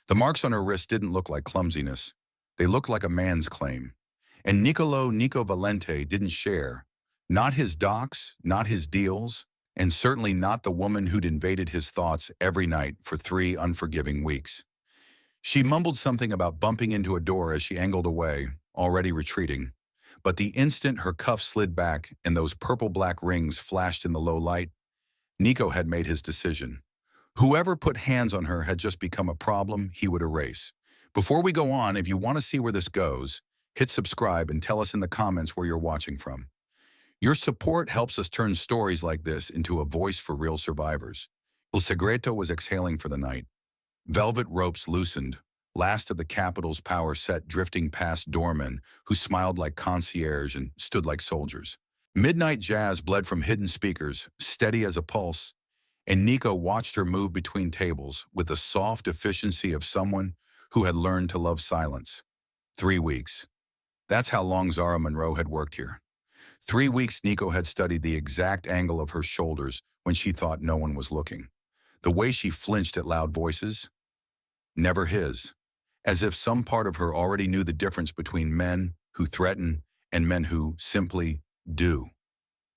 The marks on her wrist didn't look like clumsiness. They looked like a man's claim. And Nico Valente didn't share. Not his docs, not his deals, and certainly not the woman who'd invaded his thoughts every night for 3 unforgiving weeks. She mumbled something about bumping into a door as she angled away, already retreating. But the instant her cuff slid back and those purple-black rings flashed in the low light, Nico had made his decision. Whoever put hands on her had just become a problem he would erase. Before we go on, if you want to see where this goes, hit subscribe and tell us in the comments where you're watching from. Your support helps us turn stories like this into a voice for real survivors. El Segreto was exhaling for the night. Velvet ropes loosened, last of the capital's power set drifting past doormen who smiled like concierge and stood like soldiers. Midnight jazz bled from hidden speakers, steady as a pulse, and Nico watched her move between tables with the soft efficiency of someone who had learned to love silence. 3 weeks. That's how long Zara Monroe had worked here. 3 weeks Nico had studied the exact angle of her shoulders when she thought no one was looking. The way she flinched at loud voices, never his, as if some part of her already knew the difference between men who threaten and men who simply do.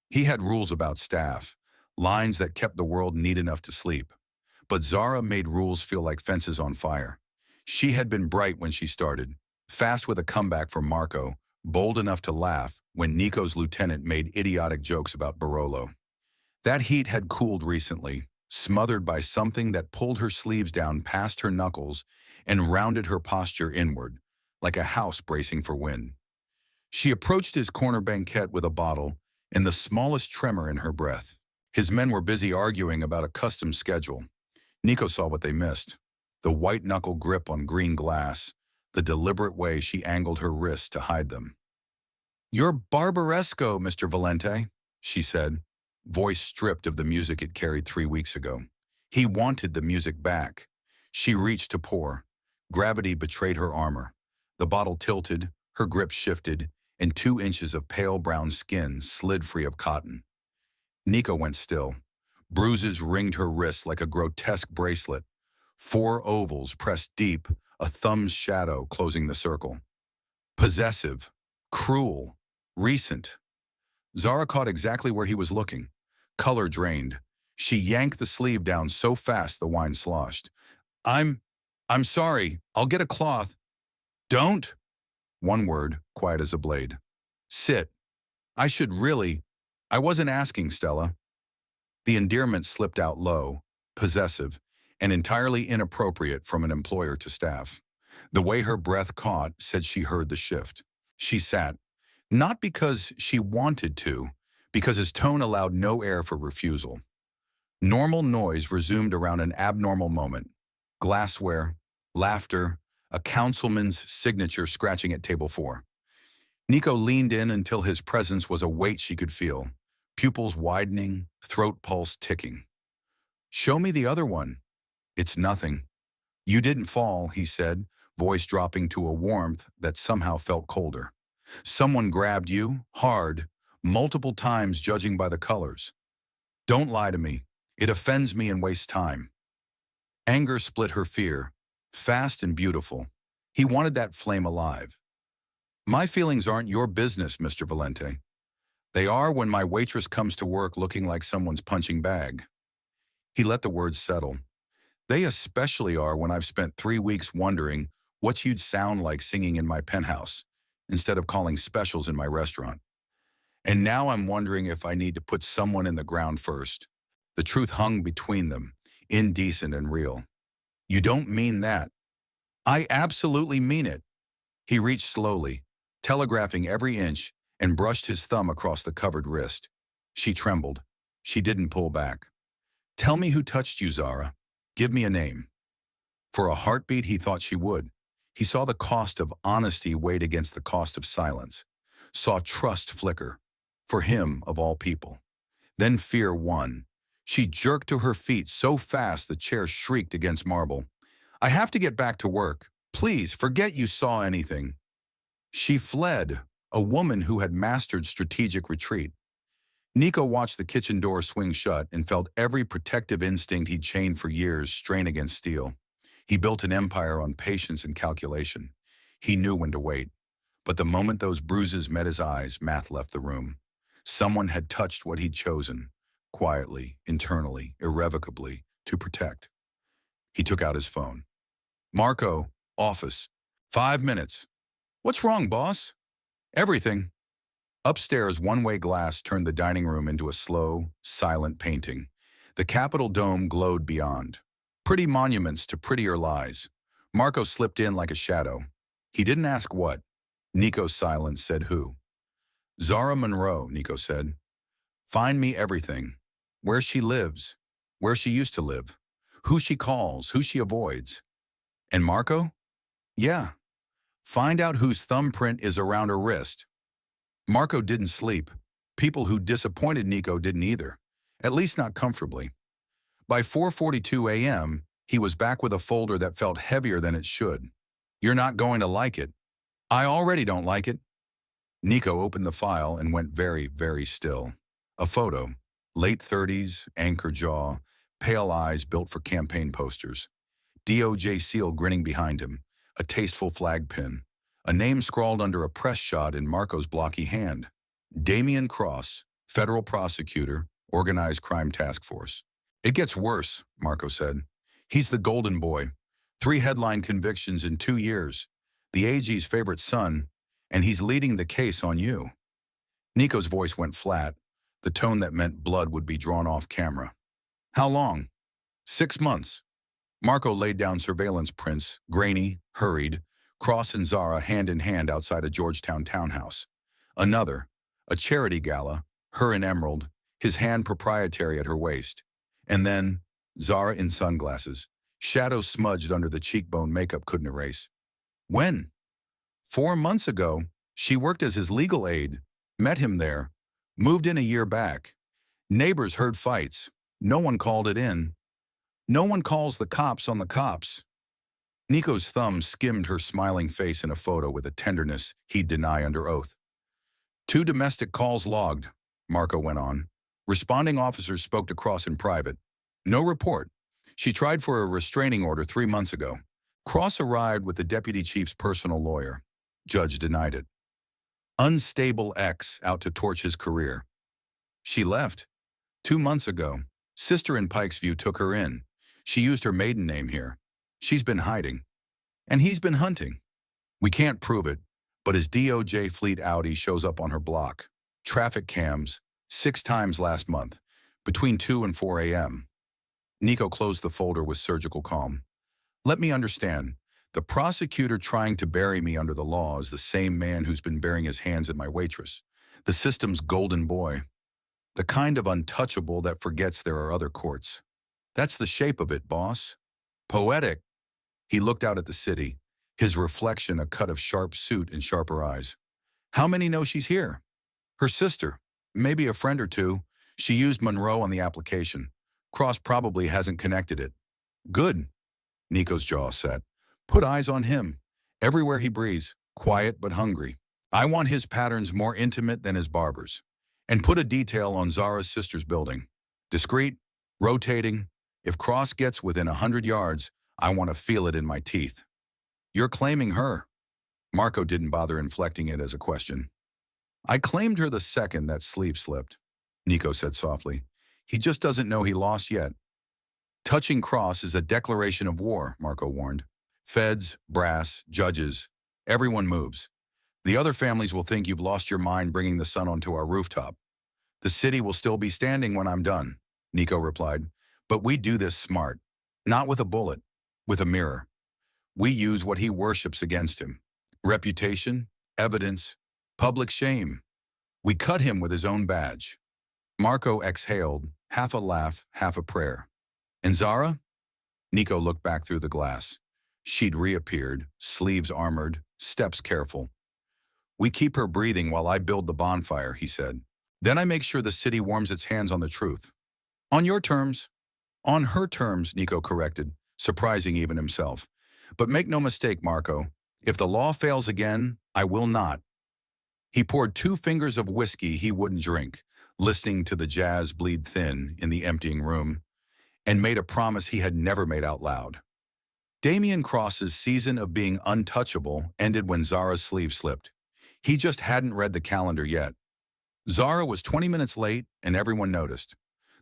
He had rules about staff, lines that kept the world neat enough to sleep. But Zara made rules feel like fences on fire. She had been bright when she started, fast with a comeback from Marco, bold enough to laugh when Nico's lieutenant made idiotic jokes about Barolo. That heat had cooled recently, smothered by something that pulled her sleeves down past her knuckles and rounded her posture inward, like a house bracing for wind. She approached his corner banquette with a bottle and the smallest tremor in her breath. His men were busy arguing about a custom schedule. Nico saw what they missed. The white-knuckle grip on green glass, the deliberate way she angled her wrists to hide them. "You're barbaresco, Mr. Valente," she said, voice stripped of the music it carried 3 weeks ago. He wanted the music back. She reached to pour. Gravity betrayed her armor. The bottle tilted, her grip shifted, and 2 inches of pale brown skin slid free of cotton. Nico went still. Bruises ringed her wrists like a grotesque bracelet. 4 ovals pressed deep, a thumb's shadow closing the circle. Possessive, cruel, recent. Zara caught exactly where he was looking. Color drained. She yanked the sleeve down so fast the wine sloshed. I'm sorry. I'll get a cloth." "Don't." One word, quiet as a blade. "Sit. I wasn't asking, Stella." The endearment slipped out low, possessive, and entirely inappropriate from an employer to staff. The way her breath caught said she heard the shift. She sat, not because she wanted to, because his tone allowed no air for refusal. Normal noise resumed around an abnormal moment. Glassware, laughter, a councilman's signature scratching at table 4. Nico leaned in until his presence was a weight she could feel, pupils widening, throat pulse ticking. "Show me the other one." "It's nothing." "You didn't fall," he said, voice dropping to a warmth that somehow felt colder. "Someone grabbed you, hard, multiple times judging by the colors." "Don't lie to me. It offends me and wastes time." Anger split her fear, fast and beautiful. He wanted that flame alive. "My feelings aren't your business, Mr. Valente. They are when my waitress comes to work looking like someone's punching bag." He let the words settle. "They especially are when I've spent 3 weeks wondering what you'd sound like singing in my penthouse, instead of calling specials in my restaurant. And now I'm wondering if I need to put someone in the ground first." The truth hung between them, indecent and real. "You don't mean that." "I absolutely mean it." He reached slowly, telegraphing every inch, and brushed his thumb across the covered wrist. She trembled. She didn't pull back. "Tell me who touched you, Zara. Give me a name." For a heartbeat, he thought she would. He saw the cost of honesty weighed against the cost of silence. Saw trust flicker. For him, of all people. Then fear won. She jerked to her feet so fast the chair shrieked against marble. "I have to get back to work. Please, forget you saw anything." She fled, a woman who had mastered strategic retreat. Nico watched the kitchen door swing shut and felt every protective instinct he'd chained for years strain against steel. He built an empire on patience and calculation. He knew when to wait. But the moment those bruises met his eyes, Math left the room. Someone had touched what he'd chosen, quietly, internally, irrevocably, to protect. He took out his phone. Marco, office. 5 minutes. What's wrong, boss? Everything. Upstairs, one-way glass turned the dining room into a slow, silent painting. The Capitol dome glowed beyond. Pretty monuments to prettier lies. Marco slipped in like a shadow. He didn't ask what. Nico's silence said who. Zara Monroe, Nico said. Find me everything. Where she lives. Where she used to live. Who she calls. Who she avoids. And Marco? Yeah. Find out whose thumbprint is around her wrist. Marco didn't sleep. People who disappointed Nico didn't either. At least not comfortably. By 4:42 a.m., he was back with a folder that felt heavier than it should. You're not going to like it. I already don't like it. Nico opened the file and went very, very still. A photo. Late 30s, anchor jaw, pale eyes built for campaign posters. DOJ seal grinning behind him. A tasteful flag pin. A name scrawled under a press shot in Marco's blocky hand. Damian Cross, federal prosecutor, organized crime task force. It gets worse, Marco said. He's the golden boy. 3 headline convictions in 2 years. The AG's favorite son, and he's leading the case on you. Nico's voice went flat, the tone that meant blood would be drawn off camera. How long? 6 months. Marco laid down surveillance prints, grainy, hurried, Cross and Zara hand in hand outside a Georgetown townhouse. Another, a charity gala, her in emerald, his hand proprietary at her waist. And then, Zara in sunglasses, shadows smudged under the cheekbone makeup couldn't erase. When? 4 months ago, she worked as his legal aide, met him there, moved in a year back. Neighbors heard fights. No one called it in. No one calls the cops on the cops. Nico's thumb skimmed her smiling face in a photo with a tenderness he'd deny under oath. 2 domestic calls logged, Marco went on. Responding officers spoke to Cross in private. No report. She tried for a restraining order 3 months ago. Cross arrived with the deputy chief's personal lawyer. Judge denied it. Unstable ex out to torch his career. She left. 2 months ago. Sister in Pikes View took her in. She used her maiden name here. She's been hiding. And he's been hunting. We can't prove it, but his DOJ fleet Audi shows up on her block. Traffic cams, 6 times last month, between 2 and 4 a.m. Nico closed the folder with surgical calm. Let me understand. The prosecutor trying to bury me under the law is the same man who's been burying his hands at my waitress. The system's golden boy. The kind of untouchable that forgets there are other courts. That's the shape of it, boss. Poetic. He looked out at the city, his reflection a cut of sharp suit and sharper eyes. How many know she's here? Her sister, maybe a friend or 2. She used Monroe on the application. Cross probably hasn't connected it. Good. Nico's jaw set. Put eyes on him. Everywhere he breathes, quiet but hungry. I want his patterns more intimate than his barber's. And put a detail on Zara's sister's building. Discreet, rotating. If Cross gets within 100 yards, I want to feel it in my teeth. You're claiming her. Marco didn't bother inflecting it as a question. I claimed her the second that sleeve slipped, Nico said softly. He just doesn't know he lost yet. Touching Cross is a declaration of war, Marco warned. Feds, brass, judges, everyone moves. The other families will think you've lost your mind bringing the sun onto our rooftop. The city will still be standing when I'm done, Nico replied. But we do this smart. Not with a bullet, with a mirror. We use what he worships against him. Reputation, evidence, public shame. We cut him with his own badge. Marco exhaled, half a laugh, half a prayer. And Zara? Nico looked back through the glass. She'd reappeared, sleeves armored, steps careful. We keep her breathing while I build the bonfire, he said. Then I make sure the city warms its hands on the truth. On your terms. On her terms, Nico corrected, surprising even himself. But make no mistake, Marco, if the law fails again, I will not. He poured 2 fingers of whiskey he wouldn't drink, listening to the jazz bleed thin in the emptying room, and made a promise he had never made out loud. Damian Cross's season of being untouchable ended when Zara's sleeve slipped. He just hadn't read the calendar yet. Zara was 20 minutes late, and everyone noticed.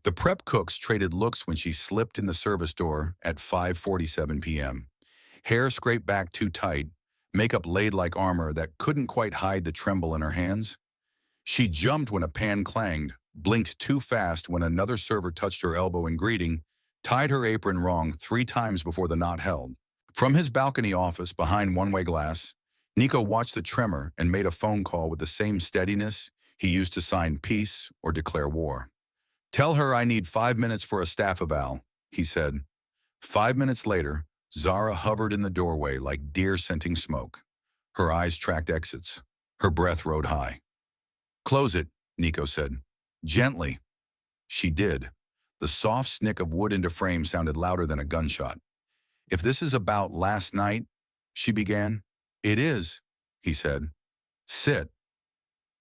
The prep cooks traded looks when she slipped in the service door at 5:47 p.m. Hair scraped back too tight, makeup laid like armor that couldn't quite hide the tremble in her hands. She jumped when a pan clanged, blinked too fast when another server touched her elbow in greeting, tied her apron wrong 3 times before the knot held. From his balcony office behind one-way glass, Nico watched the tremor and made a phone call with the same steadiness he used to sign peace or declare war. "Tell her I need 5 minutes for a staff eval," he said. 5 minutes later, Zara hovered in the doorway like deer scenting smoke. Her eyes tracked exits. Her breath rode high. "Close it," Nico said. "Gently." She did. The soft snick of wood into frame sounded louder than a gunshot. "If this is about last night," she began. "It is," he said. "Sit."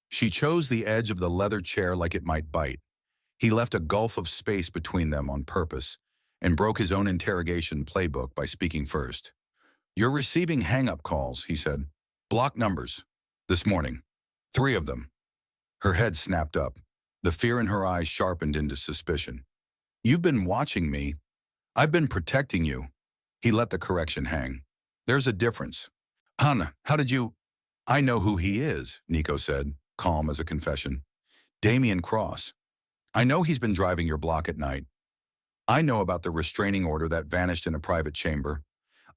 She chose the edge of the leather chair like it might bite. He left a gulf of space between them on purpose and broke his own interrogation playbook by speaking first. "You're receiving hang-up calls," he said. "Block numbers. This morning. 3 of them." Her head snapped up. The fear in her eyes sharpened into suspicion. "You've been watching me. I've been protecting you." He let the correction hang. "There's a difference." "Hannah, how did you—" "I know who he is," Nico said, calm as a confession. "Damian Cross. I know he's been driving your block at night. I know about the restraining order that vanished in a private chamber.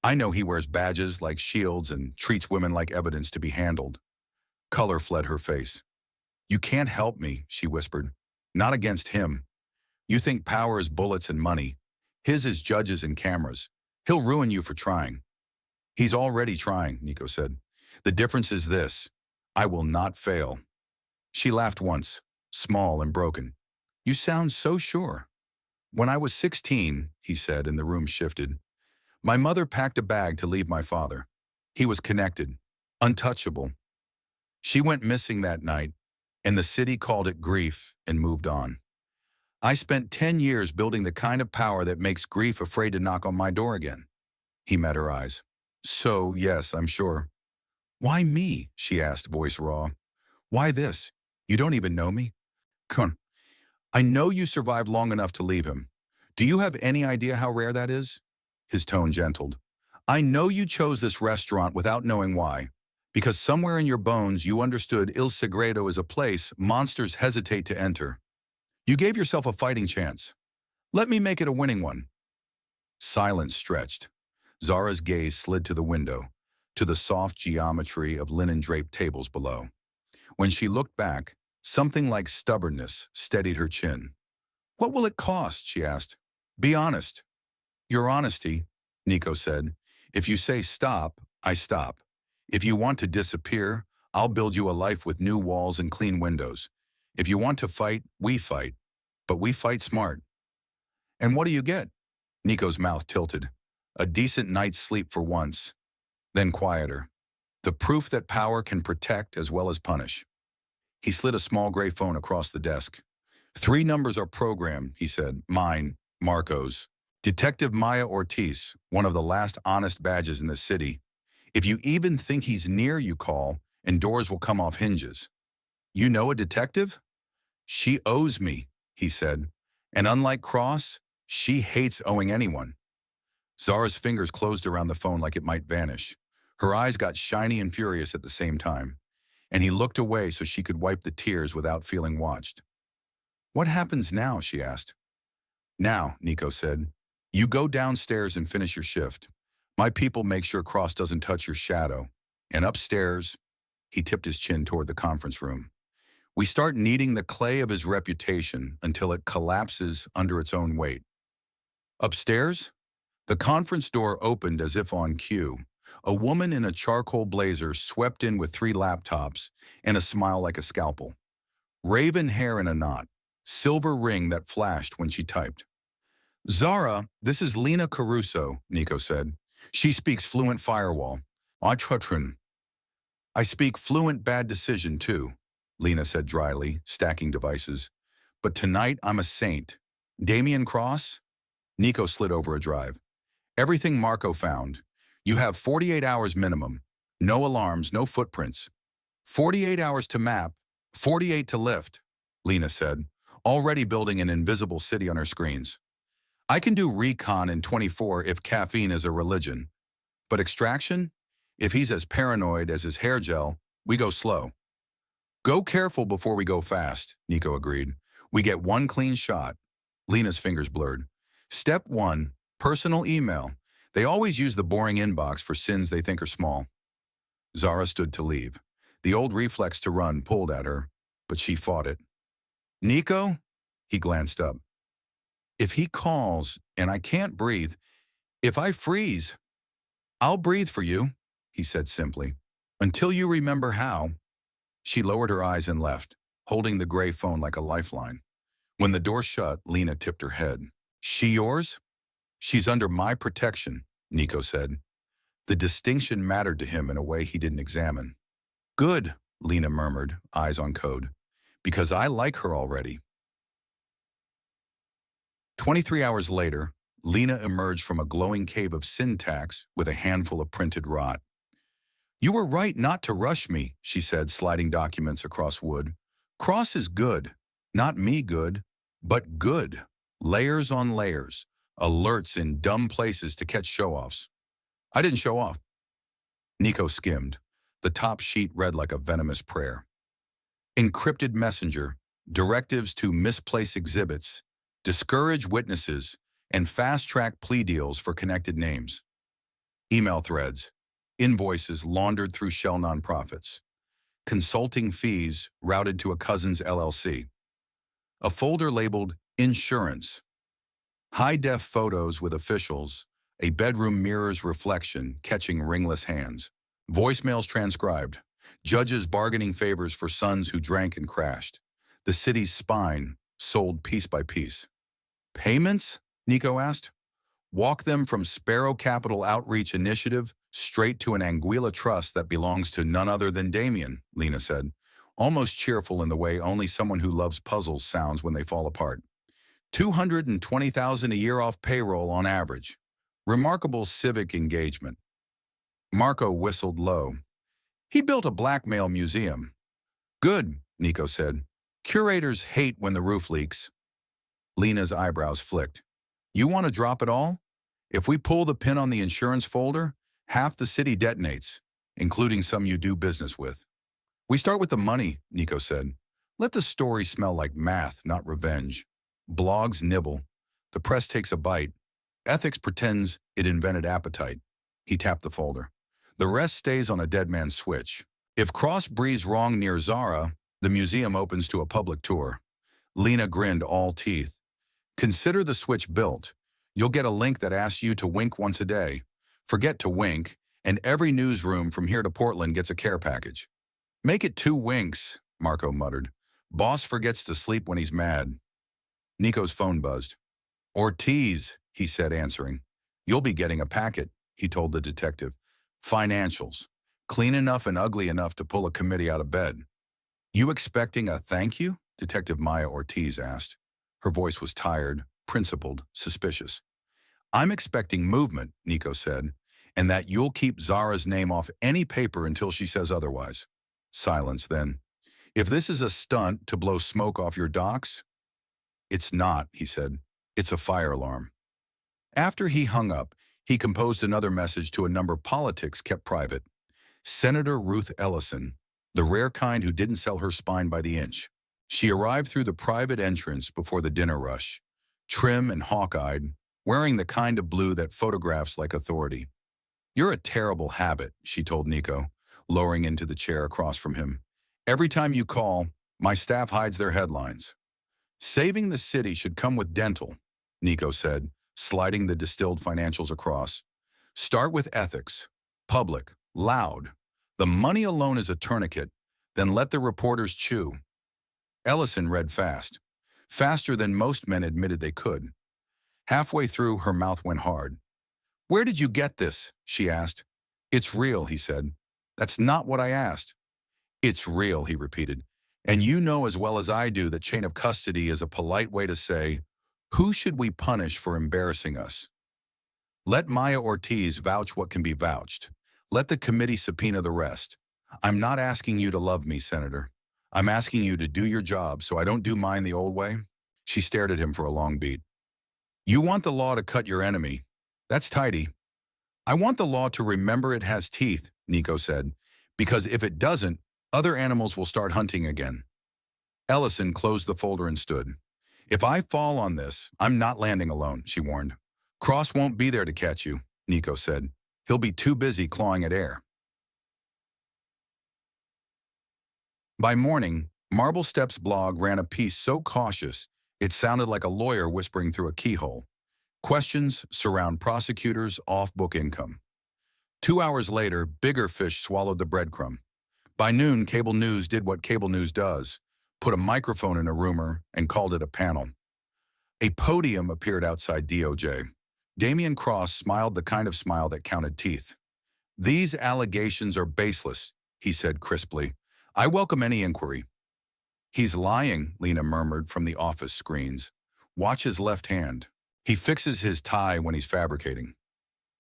I know he wears badges like shields and treats women like evidence to be handled." Color fled her face. "You can't help me," she whispered. "Not against him. You think power is bullets and money. His is judges and cameras. He'll ruin you for trying." "He's already trying," Nico said. "The difference is this. I will not fail." She laughed once, small and broken. "You sound so sure." "When I was 16, he said, and the room shifted. "My mother packed a bag to leave my father. He was connected, untouchable. She went missing that night, and the city called it grief and moved on. I spent 10 years building the kind of power that makes grief afraid to knock on my door again." He met her eyes. "So, yes, I'm sure." "Why me?" she asked, voice raw. "Why this? You don't even know me." "Come on. I know you survived long enough to leave him. Do you have any idea how rare that is?" His tone gentled. "I know you chose this restaurant without knowing why, because somewhere in your bones you understood Il Segredo is a place monsters hesitate to enter. You gave yourself a fighting chance. Let me make it a winning one." Silence stretched. Zara's gaze slid to the window, to the soft geometry of linen-draped tables below. When she looked back, something like stubbornness steadied her chin. "What will it cost?" she asked. "Be honest." "Your honesty," Nico said. "If you say stop, I stop. If you want to disappear, I'll build you a life with new walls and clean windows. If you want to fight, we fight. But we fight smart." "And what do you get?" Nico's mouth tilted. "A decent night's sleep for once." Then quieter. "The proof that power can protect as well as punish." He slid a small gray phone across the desk. 3 numbers are programmed," he said. "Mine, Marco's. Detective Maya Ortiz, one of the last honest badges in the city. If you even think he's near, you call, and doors will come off hinges." "You know a detective?" "She owes me," he said. "And unlike Cross, she hates owing anyone." Zara's fingers closed around the phone like it might vanish. Her eyes got shiny and furious at the same time, and he looked away so she could wipe the tears without feeling watched. "What happens now?" she asked. "Now," Nico said, "you go downstairs and finish your shift. My people make sure Cross doesn't touch your shadow. And upstairs," he tipped his chin toward the conference room, "we start kneading the clay of his reputation until it collapses under its own weight." Upstairs? The conference door opened as if on cue. A woman in a charcoal blazer swept in with 3 laptops and a smile like a scalpel. Raven hair in a knot, silver ring that flashed when she typed. "Zara, this is Lena Caruso," Nico said. "She speaks fluent firewall. Aututrin." "I speak fluent bad decision too," Lena said dryly, stacking devices. "But tonight I'm a saint. Damian Cross?" Nico slid over a drive. Everything Marco found. You have 48 hours minimum. No alarms, no footprints. 48 hours to map, 48 to lift, Lena said, already building an invisible city on her screens. I can do recon in 24 if caffeine is a religion. But extraction? If he's as paranoid as his hair gel, we go slow. Go careful before we go fast, Nico agreed. We get one clean shot. Lena's fingers blurred. Step 1, personal email. They always use the boring inbox for sins they think are small. Zara stood to leave. The old reflex to run pulled at her, but she fought it. Nico? He glanced up. If he calls and I can't breathe, if I freeze, I'll breathe for you, he said simply. Until you remember how. She lowered her eyes and left, holding the gray phone like a lifeline. When the door shut, Lena tipped her head. She yours? She's under my protection, Nico said. The distinction mattered to him in a way he didn't examine. Good, Lena murmured, eyes on code. Because I like her already. 23 hours later, Lena emerged from a glowing cave of syntax with a handful of printed rot. You were right not to rush me, she said, sliding documents across wood. Cross is good. Not me good, but good. Layers on layers. Alerts in dumb places to catch show-offs. I didn't show off. Nico skimmed. The top sheet read like a venomous prayer. Encrypted messenger, directives to misplace exhibits, discourage witnesses, and fast-track plea deals for connected names. Email threads, invoices laundered through shell nonprofits, consulting fees routed to a cousin's LLC, a folder labeled insurance, high-def photos with officials, a bedroom mirror's reflection catching ringless hands, voicemails transcribed, judges bargaining favors for sons who drank and crashed, the city's spine sold piece by piece. Payments? Nico asked. Walk them from Sparrow Capital Outreach Initiative straight to an Anguilla trust that belongs to none other than Damien, Lena said, almost cheerful in the way only someone who loves puzzles sounds when they fall apart. $220,000 a year off payroll on average. Remarkable civic engagement. Marco whistled low. He built a blackmail museum. Good, Nico said. Curators hate when the roof leaks. Lena's eyebrows flicked. You want to drop it all? If we pull the pin on the insurance folder, half the city detonates, including some you do business with. We start with the money, Nico said. Let the story smell like math, not revenge. Blogs nibble. The press takes a bite. Ethics pretends it invented appetite. He tapped the folder. The rest stays on a dead man's switch. If Cross breathes wrong near Zara, the museum opens to a public tour. Lena grinned all teeth. Consider the switch built. You'll get a link that asks you to wink once a day. Forget to wink, and every newsroom from here to Portland gets a care package. Make it 2 winks, Marco muttered. Boss forgets to sleep when he's mad. Nico's phone buzzed. Ortiz, he said, answering. You'll be getting a packet, he told the detective. Financials. Clean enough and ugly enough to pull a committee out of bed. You expecting a thank you? Detective Maya Ortiz asked. Her voice was tired, principled, suspicious. I'm expecting movement, Nico said, and that you'll keep Zara's name off any paper until she says otherwise. Silence then. If this is a stunt to blow smoke off your docks, it's not, he said. It's a fire alarm. After he hung up, he composed another message to a number politics kept private. Senator Ruth Ellison, the rare kind who didn't sell her spine by the inch. She arrived through the private entrance before the dinner rush, trim and hawk-eyed, wearing the kind of blue that photographs like authority. You're a terrible habit, she told Nico, lowering into the chair across from him. Every time you call, my staff hides their headlines. Saving the city should come with dental, Nico said, sliding the distilled financials across. Start with ethics. Public. Loud. The money alone is a tourniquet. Then let the reporters chew. Ellison read fast. Faster than most men admitted they could. Halfway through, her mouth went hard. Where did you get this? She asked. It's real, he said. That's not what I asked. It's real, he repeated. And you know as well as I do that chain of custody is a polite way to say, who should we punish for embarrassing us? Let Maya Ortiz vouch what can be vouched. Let the committee subpoena the rest. I'm not asking you to love me, Senator. I'm asking you to do your job so I don't do mine the old way." She stared at him for a long beat. "You want the law to cut your enemy. That's tidy. I want the law to remember it has teeth," Nico said, "because if it doesn't, other animals will start hunting again." Ellison closed the folder and stood. "If I fall on this, I'm not landing alone," she warned. "Cross won't be there to catch you," Nico said. "He'll be too busy clawing at air." By morning, Marble Steps blog ran a piece so cautious it sounded like a lawyer whispering through a keyhole. Questions surround prosecutors' off-book income. 2 hours later, bigger fish swallowed the breadcrumb. By noon, cable news did what cable news does, put a microphone in a rumor and called it a panel. A podium appeared outside DOJ. Damian Cross smiled the kind of smile that counted teeth. "These allegations are baseless," he said crisply. "I welcome any inquiry." "He's lying," Lena murmured from the office screens. "Watch his left hand. He fixes his tie when he's fabricating."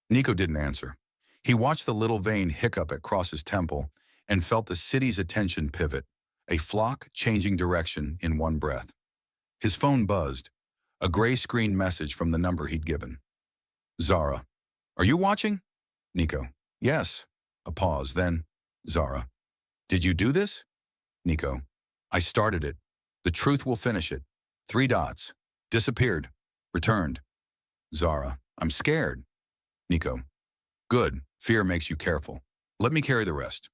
Nico didn't answer. He watched the little vein hiccup at Cross's temple and felt the city's attention pivot, a flock changing direction in one breath. His phone buzzed, a gray screen message from the number he'd given. "Zara. Are you watching?" Nico. "Yes." A pause, then, "Zara. Did you do this?" Nico. "I started it. The truth will finish it. 3 dots. Disappeared. Returned." Zara. "I'm scared." Nico. "Good. Fear makes you careful. Let me carry the rest."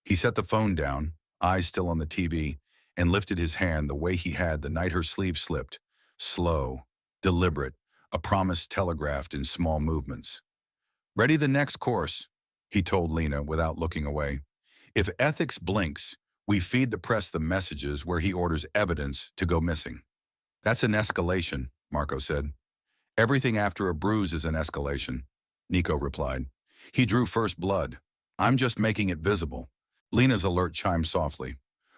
He set the phone down, eyes still on the TV, and lifted his hand the way he had the night her sleeve slipped. Slow, deliberate, a promise telegraphed in small movements. "Ready the next course," he told Lena without looking away. "If ethics blinks, we feed the press the messages where he orders evidence to go missing." "That's an escalation," Marco said. "Everything after a bruise is an escalation," Nico replied. "He drew first blood. I'm just making it visible." Lena's alert chimed softly.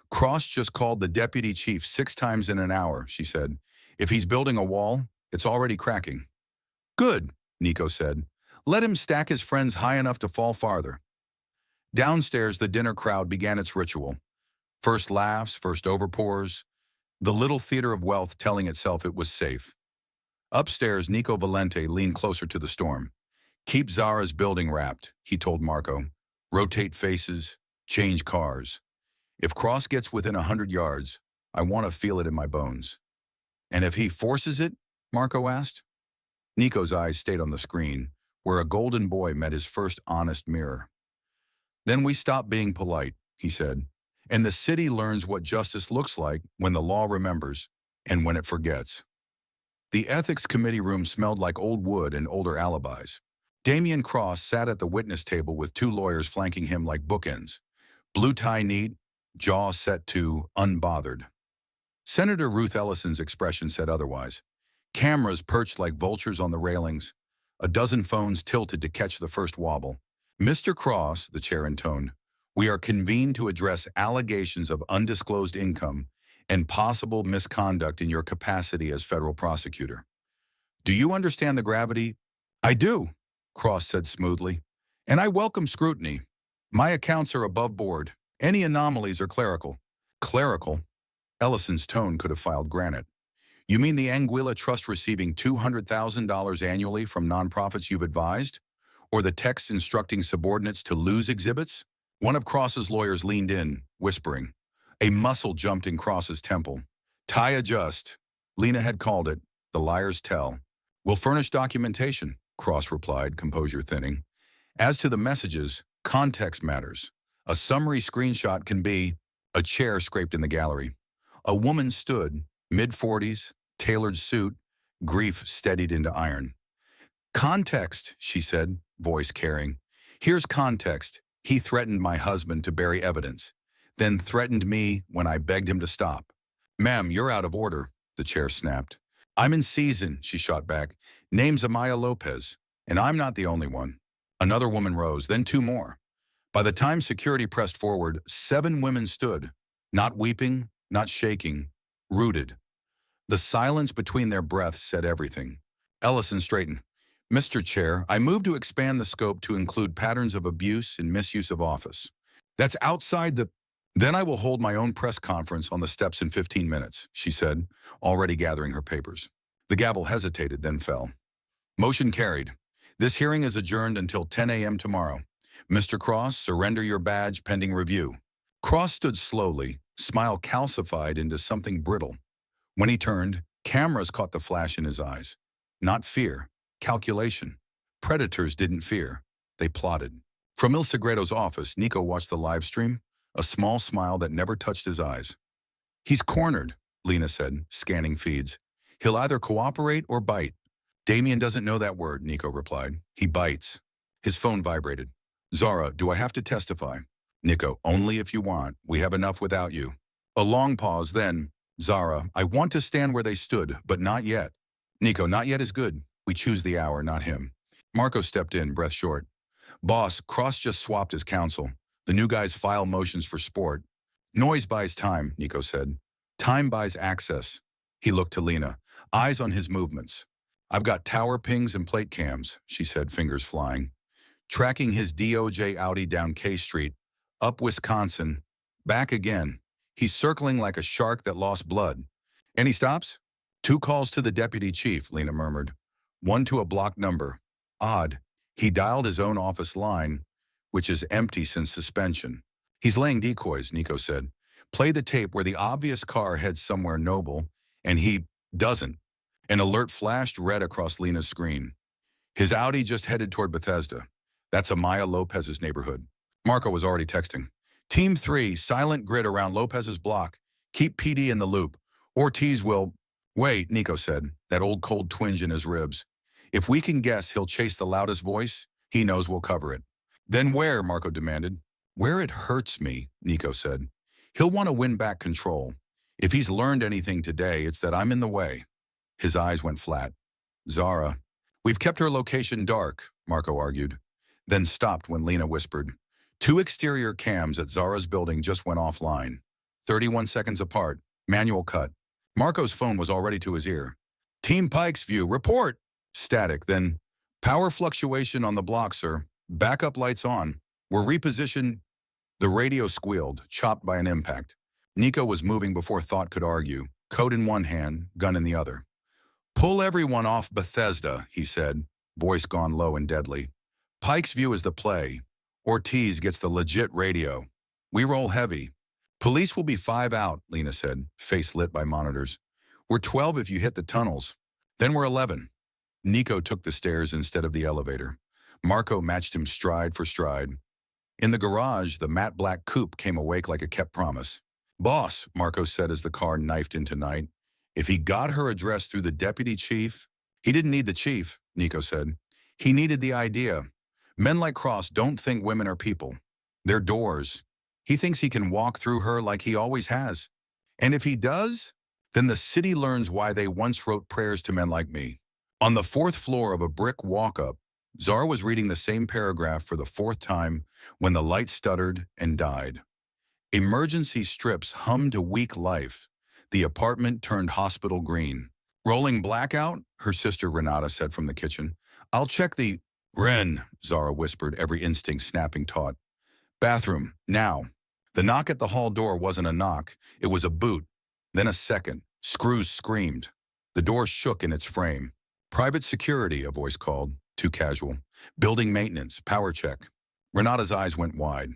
"Cross just called the deputy chief 6 times in an hour," she said. "If he's building a wall, it's already cracking." "Good," Nico said. "Let him stack his friends high enough to fall farther." Downstairs, the dinner crowd began its ritual. First laughs, first overpours, the little theater of wealth telling itself it was safe. Upstairs, Nico Valente leaned closer to the storm. "Keep Zara's building wrapped," he told Marco. "Rotate faces, change cars. If Cross gets within 100 yards, I want to feel it in my bones." "And if he forces it?" Marco asked. Nico's eyes stayed on the screen, where a golden boy met his first honest mirror. "Then we stop being polite," he said, "and the city learns what justice looks like when the law remembers and when it forgets." The ethics committee room smelled like old wood and older alibis. Damian Cross sat at the witness table with 2 lawyers flanking him like bookends. Blue tie neat, jaw set to unbothered. Senator Ruth Ellison's expression said otherwise. Cameras perched like vultures on the railings, a dozen phones tilted to catch the first wobble. "Mr. Cross," the chair intoned, "we are convened to address allegations of undisclosed income and possible misconduct in your capacity as federal prosecutor. Do you understand the gravity?" "I do," Cross said smoothly, "and I welcome scrutiny. My accounts are above board. Any anomalies are clerical." "Clerical?" Ellison's tone could have filed granite. "You mean the Anguilla Trust receiving $200,000 annually from nonprofits you've advised? Or the texts instructing subordinates to lose exhibits?" One of Cross's lawyers leaned in, whispering. A muscle jumped in Cross's temple. "Tie adjust." Lena had called it, the liar's tell. "We'll furnish documentation," Cross replied, composure thinning. "As to the messages, context matters. A summary screenshot can be..." A chair scraped in the gallery. A woman stood, mid-40s, tailored suit, grief steadied into iron. "Context," she said, voice caring. "Here's context. He threatened my husband to bury evidence, then threatened me when I begged him to stop." "Ma'am, you're out of order," the chair snapped. "I'm in season," she shot back. "Name's Amaya Lopez, and I'm not the only one." Another woman rose, then 2 more. By the time security pressed forward, 7 women stood, not weeping, not shaking, rooted. The silence between their breaths said everything. Ellison straightened. Mr. Chair, I move to expand the scope to include patterns of abuse and misuse of office. That's outside the... Then I will hold my own press conference on the steps in 15 minutes, she said, already gathering her papers. The gavel hesitated, then fell. Motion carried. This hearing is adjourned until 10 a.m. tomorrow. Mr. Cross, surrender your badge pending review. Cross stood slowly, smile calcified into something brittle. When he turned, cameras caught the flash in his eyes. Not fear, calculation. Predators didn't fear. They plotted. From Il Segredo's office, Nico watched the live stream, a small smile that never touched his eyes. He's cornered, Lena said, scanning feeds. He'll either cooperate or bite. Damien doesn't know that word, Nico replied. He bites. His phone vibrated. Zara, do I have to testify? Nico, only if you want. We have enough without you. A long pause, then, Zara, I want to stand where they stood, but not yet. Nico, not yet is good. We choose the hour, not him. Marco stepped in, breath short. Boss, Cross just swapped his counsel. The new guys file motions for sport. Noise buys time, Nico said. Time buys access. He looked to Lena, eyes on his movements. I've got tower pings and plate cams, she said, fingers flying. Tracking his DOJ Audi down K Street, up Wisconsin, back again. He's circling like a shark that lost blood. Any stops? 2 calls to the deputy chief, Lena murmured. 1 to a blocked number. Odd. He dialed his own office line, which is empty since suspension. He's laying decoys, Nico said. Play the tape where the obvious car heads somewhere noble, and he doesn't. An alert flashed red across Lena's screen. His Audi just headed toward Bethesda. That's Amaya Lopez's neighborhood. Marco was already texting. Team 3, silent grid around Lopez's block. Keep PD in the loop. Ortiz will... Wait, Nico said, that old cold twinge in his ribs. If we can guess he'll chase the loudest voice, he knows we'll cover it. Then where, Marco demanded. Where it hurts me, Nico said. He'll want to win back control. If he's learned anything today, it's that I'm in the way. His eyes went flat. Zara. We've kept her location dark, Marco argued. Then stopped when Lena whispered. 2 exterior cams at Zara's building just went offline. 31 seconds apart. Manual cut. Marco's phone was already to his ear. Team Pike's view. Report. Static. Then power fluctuation on the block, sir. Backup lights on. We're repositioned. The radio squealed, chopped by an impact. Nico was moving before thought could argue. Code in one hand, gun in the other. Pull everyone off Bethesda, he said, voice gone low and deadly. Pike's view is the play. Ortiz gets the legit radio. We roll heavy. Police will be 5 out, Lena said, face lit by monitors. We're 12 if you hit the tunnels. Then we're 11. Nico took the stairs instead of the elevator. Marco matched him stride for stride. In the garage, the matte black coupe came awake like a kept promise. Boss, Marco said as the car knifed into night. If he got her address through the deputy chief, he didn't need the chief, Nico said. He needed the idea. Men like Cross don't think women are people. They're doors. He thinks he can walk through her like he always has. And if he does, then the city learns why they once wrote prayers to men like me. On the 4th floor of a brick walk-up, Zara was reading the same paragraph for the 4th time when the light stuttered and died. Emergency strips hummed a weak life. The apartment turned hospital green. Rolling blackout, her sister Renata said from the kitchen. I'll check the... Ren, Zara whispered, every instinct snapping taut. Bathroom, now. The knock at the hall door wasn't a knock. It was a boot. Then a second. Screws screamed. The door shook in its frame. Private security, a voice called. Too casual. Building maintenance, power check. Renata's eyes went wide.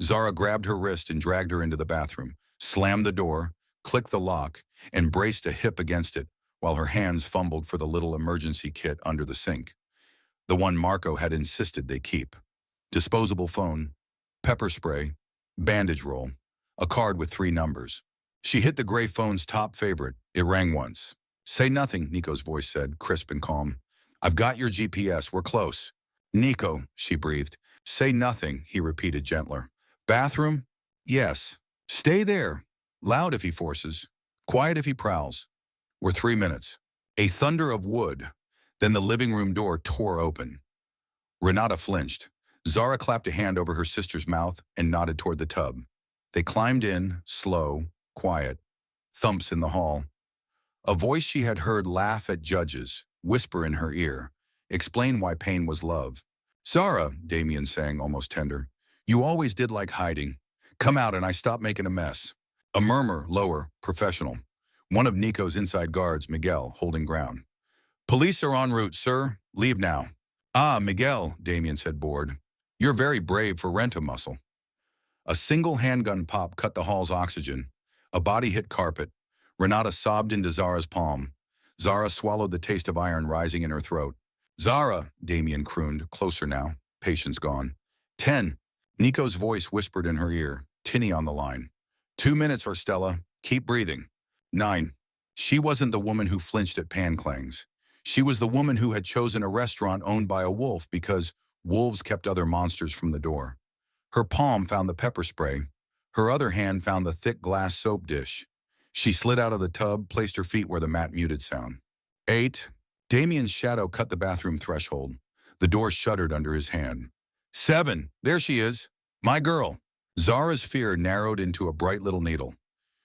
Zara grabbed her wrist and dragged her into the bathroom, slammed the door, clicked the lock, and braced a hip against it while her hands fumbled for the little emergency kit under the sink. The one Marco had insisted they keep. Disposable phone, pepper spray, bandage roll, a card with 3 numbers. She hit the gray phone's top favorite. It rang once. Say nothing, Nico's voice said, crisp and calm. I've got your GPS. We're close. Nico, she breathed. Say nothing, he repeated gentler. Bathroom? Yes. Stay there. Loud if he forces. Quiet if he prowls. We're 3 minutes. A thunder of wood. Then the living room door tore open. Renata flinched. Zara clapped a hand over her sister's mouth and nodded toward the tub. They climbed in, slow, quiet. Thumps in the hall. A voice she had heard laugh at judges, whisper in her ear. Explain why pain was love. Zara, Damien sang, almost tender, you always did like hiding. Come out and I stop making a mess. A murmur, lower, professional. One of Nico's inside guards, Miguel, holding ground. Police are en route, sir. Leave now. Ah, Miguel, Damien said, bored. You're very brave for rent-a-muscle. A single handgun pop cut the hall's oxygen. A body hit carpet. Renata sobbed into Zara's palm. Zara swallowed the taste of iron rising in her throat. Zara, Damien crooned, closer now, patience gone. 10. Nico's voice whispered in her ear, tinny on the line. 2 minutes, Stella. Keep breathing. 9. She wasn't the woman who flinched at pan clangs. She was the woman who had chosen a restaurant owned by a wolf because wolves kept other monsters from the door. Her palm found the pepper spray. Her other hand found the thick glass soap dish. She slid out of the tub, placed her feet where the mat muted sound. 8. Damien's shadow cut the bathroom threshold. The door shuddered under his hand. 7. There she is. My girl. Zara's fear narrowed into a bright little needle.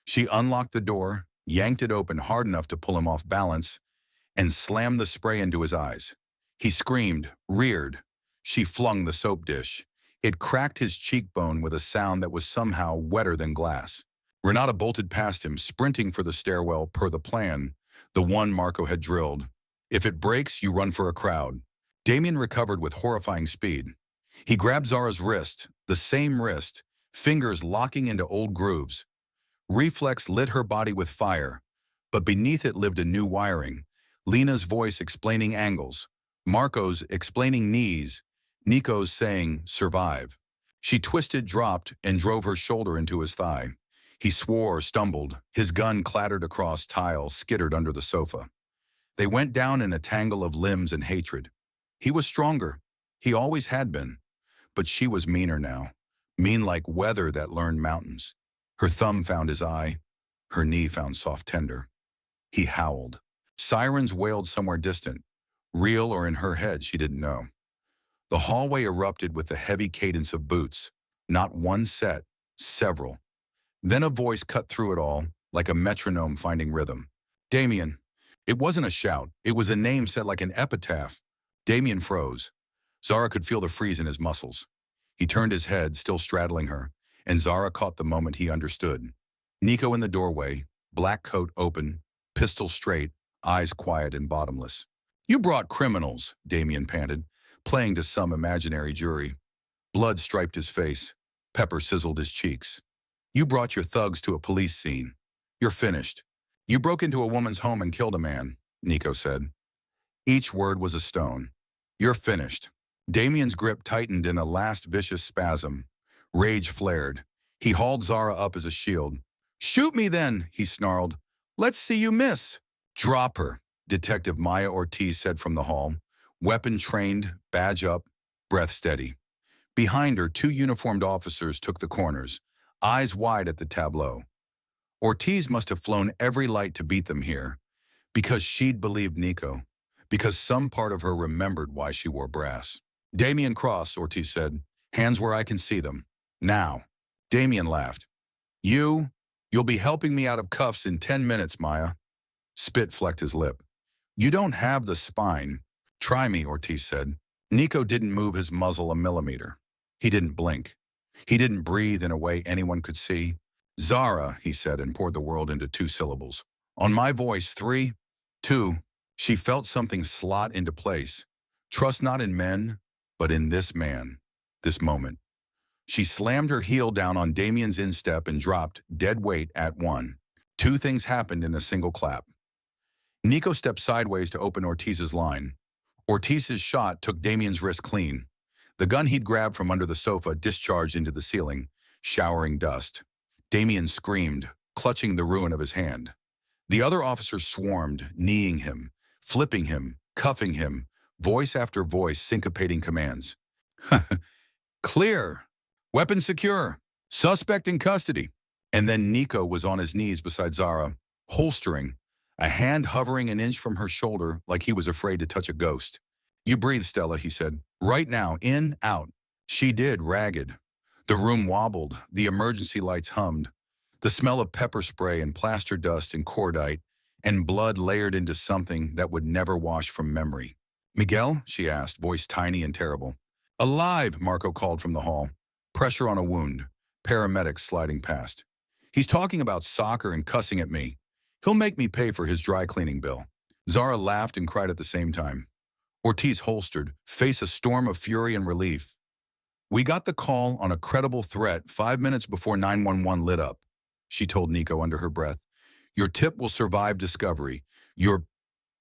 She unlocked the door, yanked it open hard enough to pull him off balance, and slammed the spray into his eyes. He screamed, reared. She flung the soap dish. It cracked his cheekbone with a sound that was somehow wetter than glass. Renata bolted past him, sprinting for the stairwell per the plan, the one Marco had drilled. If it breaks, you run for a crowd. Damien recovered with horrifying speed. He grabbed Zara's wrist, the same wrist, fingers locking into old grooves. Reflex lit her body with fire, but beneath it lived a new wiring. Lena's voice explaining angles, Marco's explaining knees, Nico's saying, survive. She twisted, dropped, and drove her shoulder into his thigh. He swore, stumbled. His gun clattered across tile, skittered under the sofa. They went down in a tangle of limbs and hatred. He was stronger. He always had been. But she was meaner now. Mean like weather that learned mountains. Her thumb found his eye. Her knee found soft tender. He howled. Sirens wailed somewhere distant. Real or in her head, she didn't know. The hallway erupted with the heavy cadence of boots. Not one set, several. Then a voice cut through it all, like a metronome finding rhythm. Damien. It wasn't a shout. It was a name said like an epitaph. Damien froze. Zara could feel the freeze in his muscles. He turned his head, still straddling her, and Zara caught the moment he understood. Nico in the doorway, black coat open, pistol straight, eyes quiet and bottomless. You brought criminals, Damien panted, playing to some imaginary jury. Blood striped his face. Pepper sizzled his cheeks. You brought your thugs to a police scene. You're finished. You broke into a woman's home and killed a man, Nico said. Each word was a stone. You're finished. Damien's grip tightened in a last vicious spasm. Rage flared. He hauled Zara up as a shield. Shoot me then, he snarled. Let's see you miss. Drop her, Detective Maya Ortiz said from the hall. Weapon trained, badge up, breath steady. Behind her, 2 uniformed officers took the corners, eyes wide at the tableau. Ortiz must have flown every light to beat them here, because she'd believed Nico, because some part of her remembered why she wore brass. Damien cross, Ortiz said, hands where I can see them. Now. Damien laughed. You'll be helping me out of cuffs in 10 minutes, Maya. Spit flecked his lip. You don't have the spine. Try me, Ortiz said. Nico didn't move his muzzle a millimeter. He didn't blink. He didn't breathe in a way anyone could see. Zara, he said, and poured the world into 2 syllables. On my voice, 3, 2. She felt something slot into place. Trust not in men, but in this man, this moment. She slammed her heel down on Damien's instep and dropped, dead weight, at 1. 2 things happened in a single clap. Nico stepped sideways to open Ortiz's line. Ortiz's shot took Damien's wrist clean. The gun he'd grabbed from under the sofa discharged into the ceiling, showering dust. Damien screamed, clutching the ruin of his hand. The other officers swarmed, kneeing him, flipping him, cuffing him, voice after voice syncopating commands. Clear. Weapon secure. Suspect in custody. And then Nico was on his knees beside Zara, holstering, a hand hovering an inch from her shoulder like he was afraid to touch a ghost. You breathe, Stella, he said. Right now, in, out. She did, ragged. The room wobbled, the emergency lights hummed. The smell of pepper spray and plaster dust and cordite and blood layered into something that would never wash from memory. Miguel? She asked, voice tiny and terrible. Alive, Marco called from the hall. Pressure on a wound. Paramedics sliding past. He's talking about soccer and cussing at me. He'll make me pay for his dry cleaning bill. Zara laughed and cried at the same time. Ortiz holstered, face a storm of fury and relief. We got the call on a credible threat 5 minutes before 911 lit up, she told Nico under her breath. Your tip will survive discovery. Your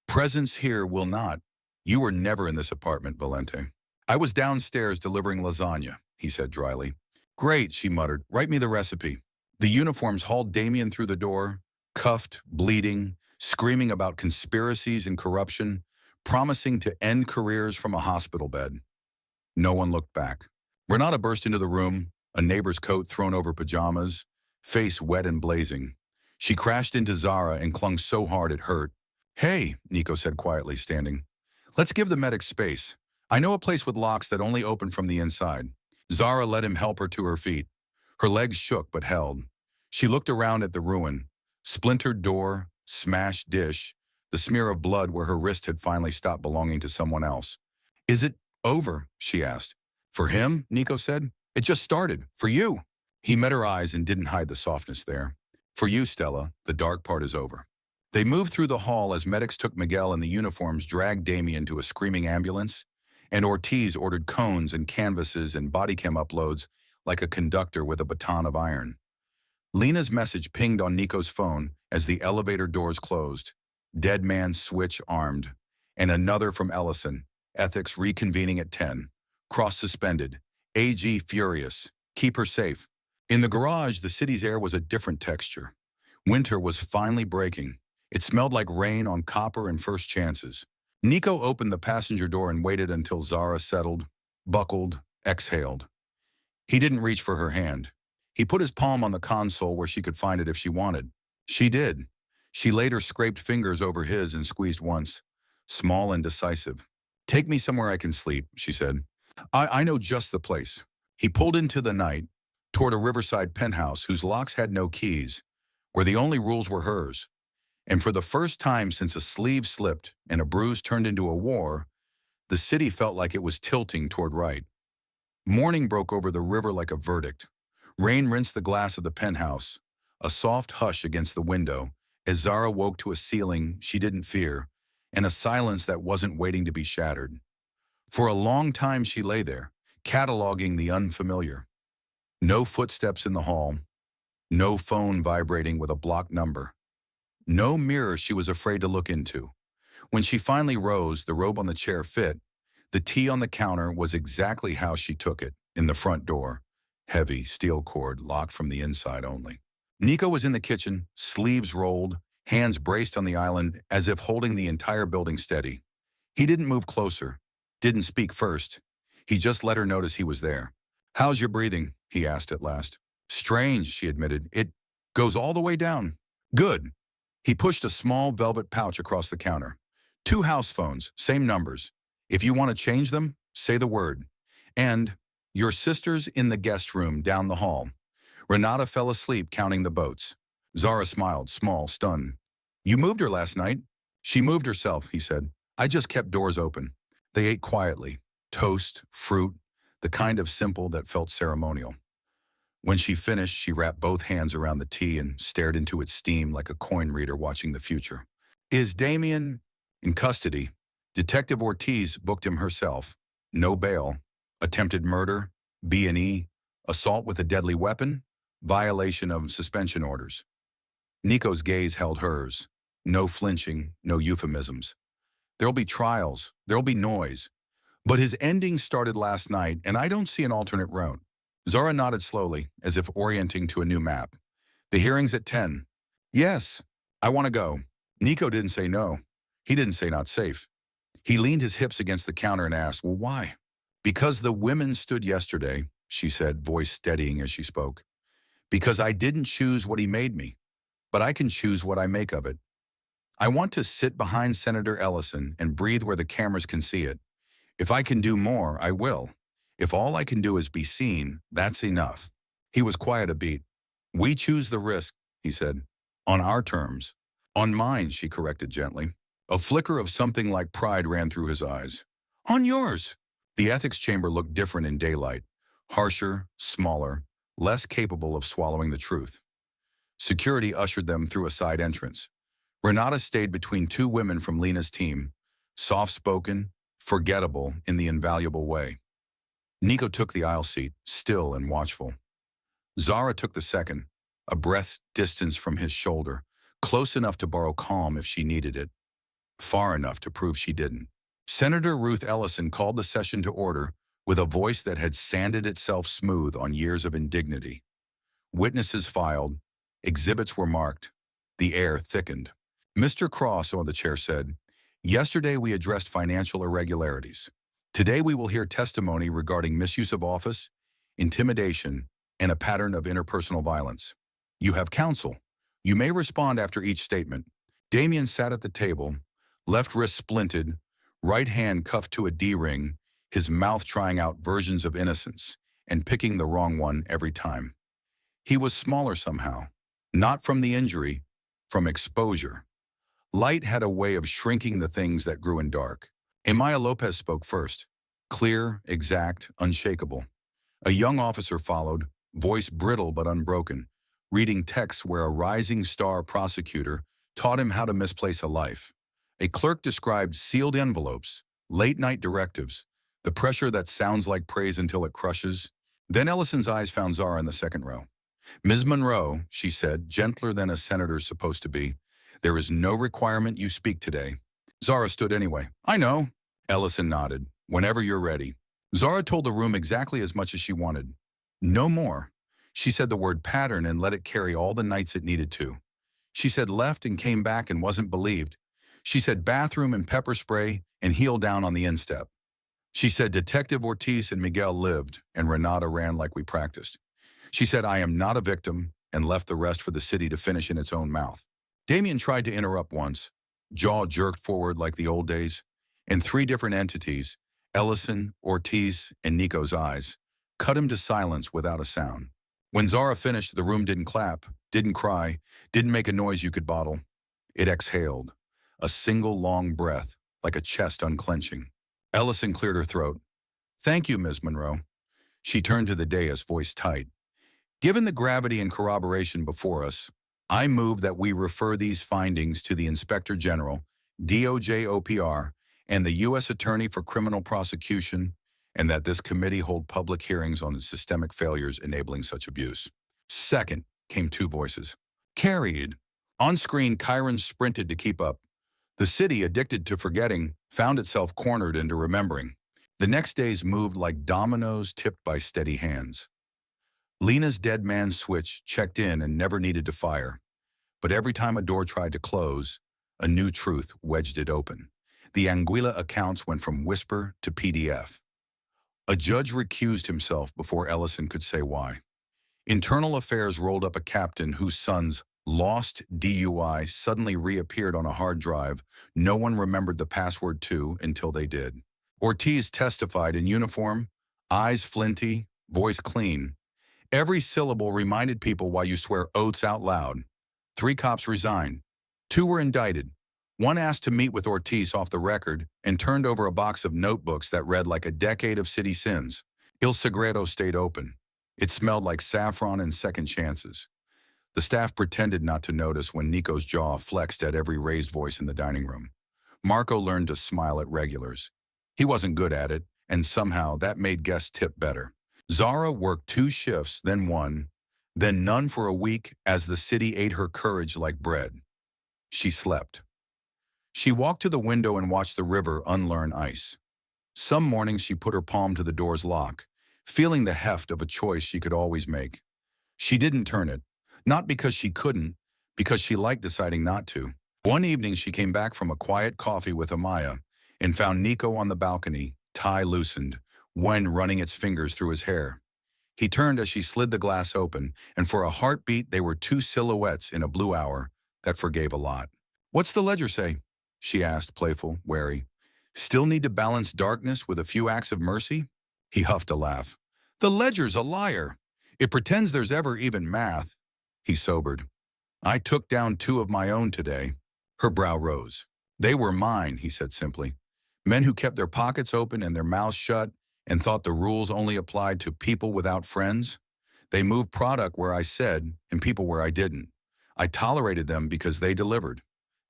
presence here will not. You were never in this apartment, Valente. I was downstairs delivering lasagna, he said dryly. Great, she muttered. Write me the recipe. The uniforms hauled Damien through the door, cuffed, bleeding, screaming about conspiracies and corruption, promising to end careers from a hospital bed. No one looked back. Renata burst into the room, a neighbor's coat thrown over pajamas, face wet and blazing. She crashed into Zara and clung so hard it hurt. Hey, Nico said quietly, standing. Let's give the medics space. I know a place with locks that only open from the inside. Zara let him help her to her feet. Her legs shook but held. She looked around at the ruin. Splintered door, smashed dish, the smear of blood where her wrist had finally stopped belonging to someone else. Is it over? She asked. For him, Nico said. It just started. For you. He met her eyes and didn't hide the softness there. For you, Stella, the dark part is over. They moved through the hall as medics took Miguel and the uniforms dragged Damien to a screaming ambulance, and Ortiz ordered cones and canvases and body cam uploads like a conductor with a baton of iron. Lena's message pinged on Nico's phone as the elevator doors closed. Dead man switch armed. And another from Ellison. Ethics reconvening at 10. Cross suspended. AG furious. Keep her safe. In the garage, the city's air was a different texture. Winter was finally breaking. It smelled like rain on copper and first chances. Nico opened the passenger door and waited until Zara settled, buckled, exhaled. He didn't reach for her hand. He put his palm on the console where she could find it if she wanted. She did. She later scraped fingers over his and squeezed once. Small and decisive. Take me somewhere I can sleep, she said. I know just the place. He pulled into the night, toward a riverside penthouse whose locks had no keys, where the only rules were hers. And for the first time since a sleeve slipped and a bruise turned into a war, the city felt like it was tilting toward right. Morning broke over the river like a verdict. Rain rinsed the glass of the penthouse, a soft hush against the window, as Zara woke to a ceiling she didn't fear, and a silence that wasn't waiting to be shattered. For a long time she lay there, cataloging the unfamiliar. No footsteps in the hall, no phone vibrating with a blocked number, no mirror she was afraid to look into. When she finally rose, the robe on the chair fit. The tea on the counter was exactly how she took it, in the front door. Heavy, steel cord, locked from the inside only. Nico was in the kitchen, sleeves rolled, hands braced on the island as if holding the entire building steady. He didn't move closer, didn't speak first. He just let her notice he was there. How's your breathing? He asked at last. Strange, she admitted. It goes all the way down. Good. He pushed a small velvet pouch across the counter. 2 house phones, same numbers. If you want to change them, say the word. And your sister's in the guest room down the hall. Renata fell asleep counting the boats. Zara smiled, small, stunned. You moved her last night? She moved herself, he said. I just kept doors open. They ate quietly. Toast, fruit, the kind of simple that felt ceremonial. When she finished, she wrapped both hands around the tea and stared into its steam like a coin reader watching the future. Is Damien in custody? Detective Ortiz booked him herself. No bail. Attempted murder, B&E, assault with a deadly weapon, violation of suspension orders. Nico's gaze held hers. No flinching, no euphemisms. There'll be trials, there'll be noise. But his ending started last night, and I don't see an alternate route. Zara nodded slowly, as if orienting to a new map. The hearing's at 10. Yes, I want to go. Nico didn't say no. He didn't say not safe. He leaned his hips against the counter and asked, well, why? Because the women stood yesterday, she said, voice steadying as she spoke. Because I didn't choose what he made me, but I can choose what I make of it. I want to sit behind Senator Ellison and breathe where the cameras can see it. If I can do more, I will. If all I can do is be seen, that's enough. He was quiet a beat. We choose the risk, he said. On our terms. On mine, she corrected gently. A flicker of something like pride ran through his eyes. On yours. The ethics chamber looked different in daylight, harsher, smaller, less capable of swallowing the truth. Security ushered them through a side entrance. Renata stayed between two women from Lena's team, soft-spoken, forgettable in the invaluable way. Nico took the aisle seat, still and watchful. Zara took the second, a breath's distance from his shoulder, close enough to borrow calm if she needed it, far enough to prove she didn't. Senator Ruth Ellison called the session to order with a voice that had sanded itself smooth on years of indignity. Witnesses filed, exhibits were marked, the air thickened. Mr. Cross, the chair said, yesterday we addressed financial irregularities. Today we will hear testimony regarding misuse of office, intimidation, and a pattern of interpersonal violence. You have counsel. You may respond after each statement. Damien sat at the table, left wrist splinted, right hand cuffed to a D-ring, his mouth trying out versions of innocence and picking the wrong one every time. He was smaller somehow, not from the injury, from exposure. Light had a way of shrinking the things that grew in dark. Amaya Lopez spoke first, clear, exact, unshakable. A young officer followed, voice brittle but unbroken, reading texts where a rising star prosecutor taught him how to misplace a life. A clerk described sealed envelopes, late-night directives, the pressure that sounds like praise until it crushes. Then Ellison's eyes found Zara in the second row. Ms. Monroe, she said, gentler than a senator's supposed to be, there is no requirement you speak today. Zara stood anyway. I know. Ellison nodded. Whenever you're ready. Zara told the room exactly as much as she wanted. No more. She said the word pattern and let it carry all the nights it needed to. She said left and came back and wasn't believed. She said bathroom and pepper spray and heel down on the instep. She said Detective Ortiz and Miguel lived and Renata ran like we practiced. She said I am not a victim and left the rest for the city to finish in its own mouth. Damien tried to interrupt once, jaw jerked forward like the old days, and three different entities, Ellison, Ortiz, and Nico's eyes, cut him to silence without a sound. When Zara finished, the room didn't clap, didn't cry, didn't make a noise you could bottle. It exhaled, a single long breath, like a chest unclenching. Ellison cleared her throat. Thank you, Ms. Monroe. She turned to the dais, voice tight. Given the gravity and corroboration before us, I move that we refer these findings to the Inspector General, DOJ OPR, and the U.S. Attorney for Criminal Prosecution, and that this committee hold public hearings on the systemic failures enabling such abuse. Second, came two voices. Carried. On screen, Chiron sprinted to keep up. The city, addicted to forgetting, found itself cornered into remembering. The next days moved like dominoes tipped by steady hands. Lena's dead man switch checked in and never needed to fire. But every time a door tried to close, a new truth wedged it open. The Anguilla accounts went from whisper to PDF. A judge recused himself before Ellison could say why. Internal Affairs rolled up a captain whose son's lost DUI suddenly reappeared on a hard drive no one remembered the password to until they did. Ortiz testified in uniform, eyes flinty, voice clean. Every syllable reminded people why you swear oaths out loud. 3 cops resigned. 2 were indicted. 1 asked to meet with Ortiz off the record and turned over a box of notebooks that read like a decade of city sins. Il Segreto stayed open. It smelled like saffron and second chances. The staff pretended not to notice when Nico's jaw flexed at every raised voice in the dining room. Marco learned to smile at regulars. He wasn't good at it, and somehow that made guests tip better. Zara worked 2 shifts, then 1, then none for a week as the city ate her courage like bread. She slept. She walked to the window and watched the river unlearn ice. Some mornings she put her palm to the door's lock, feeling the heft of a choice she could always make. She didn't turn it, not because she couldn't, because she liked deciding not to. One evening she came back from a quiet coffee with Amaya and found Nico on the balcony, tie loosened, wine running its fingers through his hair. He turned as she slid the glass open, and for a heartbeat they were 2 silhouettes in a blue hour that forgave a lot. What's the ledger say? She asked, playful, wary. Still need to balance darkness with a few acts of mercy? He huffed a laugh. The ledger's a liar. It pretends there's ever even math. He sobered. I took down 2 of my own today. Her brow rose. They were mine, he said simply. Men who kept their pockets open and their mouths shut and thought the rules only applied to people without friends. They moved product where I said and people where I didn't. I tolerated them because they delivered.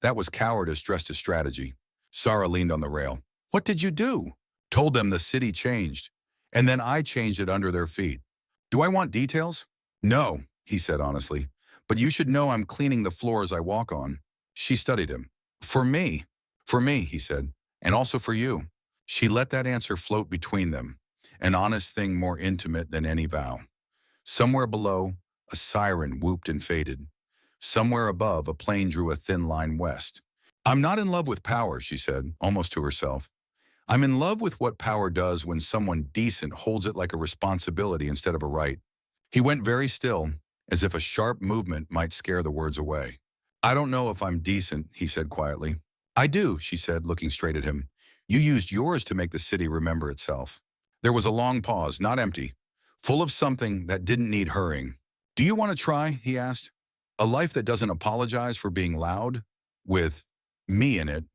That was cowardice dressed as strategy. Zara leaned on the rail. What did you do? Told them the city changed. And then I changed it under their feet. Do I want details? No, he said honestly. But you should know I'm cleaning the floors I walk on. She studied him. For me. For me, he said. And also for you. She let that answer float between them, an honest thing more intimate than any vow. Somewhere below, a siren whooped and faded. Somewhere above, a plane drew a thin line west. I'm not in love with power, she said, almost to herself. I'm in love with what power does when someone decent holds it like a responsibility instead of a right. He went very still, as if a sharp movement might scare the words away. I don't know if I'm decent, he said quietly. I do, she said, looking straight at him. You used yours to make the city remember itself. There was a long pause, not empty, full of something that didn't need hurrying. Do you want to try, he asked. A life that doesn't apologize for being loud, with me in it,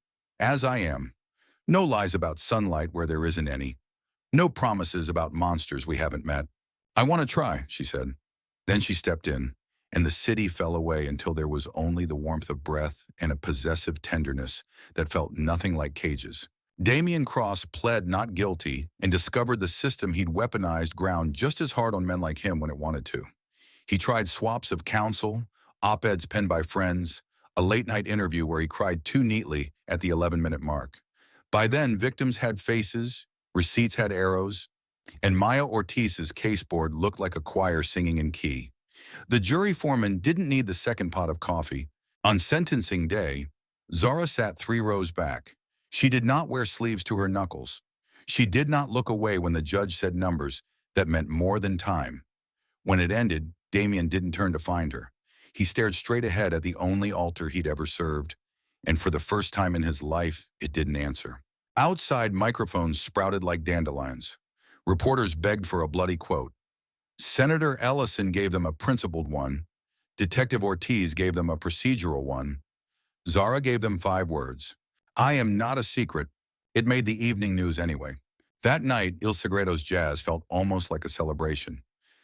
as I am. No lies about sunlight where there isn't any. No promises about monsters we haven't met. I want to try, she said. Then she stepped in, and the city fell away until there was only the warmth of breath and a possessive tenderness that felt nothing like cages. Damian Cross pled not guilty and discovered the system he'd weaponized ground just as hard on men like him when it wanted to. He tried swaps of counsel, op-eds penned by friends, a late-night interview where he cried too neatly at the 11-minute mark. By then, victims had faces, receipts had arrows, and Maya Ortiz's caseboard looked like a choir singing in key. The jury foreman didn't need the second pot of coffee. On sentencing day, Zara sat 3 rows back. She did not wear sleeves to her knuckles. She did not look away when the judge said numbers that meant more than time. When it ended, Damian didn't turn to find her. He stared straight ahead at the only altar he'd ever served, and for the first time in his life, it didn't answer. Outside, microphones sprouted like dandelions. Reporters begged for a bloody quote. Senator Ellison gave them a principled one. Detective Ortiz gave them a procedural one. Zara gave them 5 words. I am not a secret. It made the evening news anyway. That night, Il Segredo's jazz felt almost like a celebration.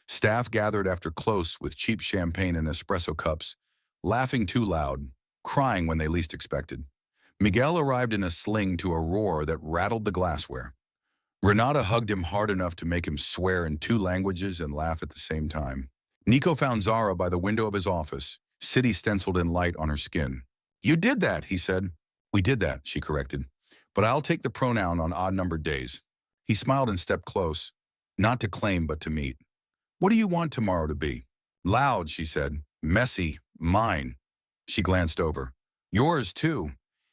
Staff gathered after close with cheap champagne and espresso cups, laughing too loud, crying when they least expected. Miguel arrived in a sling to a roar that rattled the glassware. Renata hugged him hard enough to make him swear in 2 languages and laugh at the same time. Nico found Zara by the window of his office, city stenciled in light on her skin. You did that, he said. We did that, she corrected. But I'll take the pronoun on odd-numbered days. He smiled and stepped close, not to claim but to meet. What do you want tomorrow to be? Loud, she said. Messy. Mine. She glanced over. Yours, too.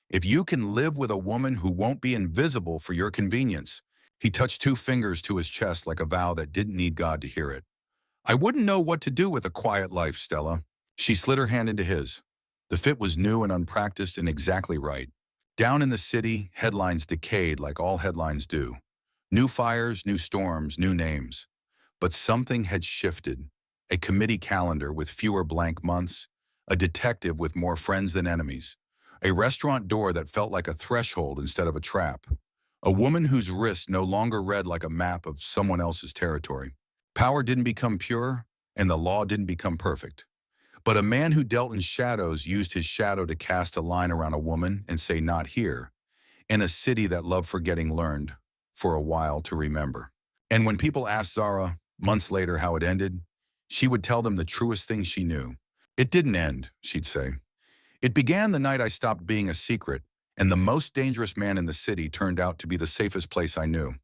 If you can live with a woman who won't be invisible for your convenience. He touched 2 fingers to his chest like a vow that didn't need God to hear it. I wouldn't know what to do with a quiet life, Stella. She slid her hand into his. The fit was new and unpracticed and exactly right. Down in the city, headlines decayed like all headlines do. New fires, new storms, new names. But something had shifted. A committee calendar with fewer blank months, a detective with more friends than enemies, a restaurant door that felt like a threshold instead of a trap, a woman whose wrist no longer read like a map of someone else's territory. Power didn't become pure, and the law didn't become perfect. But a man who dealt in shadows used his shadow to cast a line around a woman and say, not here, in a city that loved forgetting learned, for a while, to remember. And when people asked Zara, months later, how it ended, she would tell them the truest thing she knew. It didn't end, she'd say. It began the night I stopped being a secret, and the most dangerous man in the city turned out to be the safest place I knew.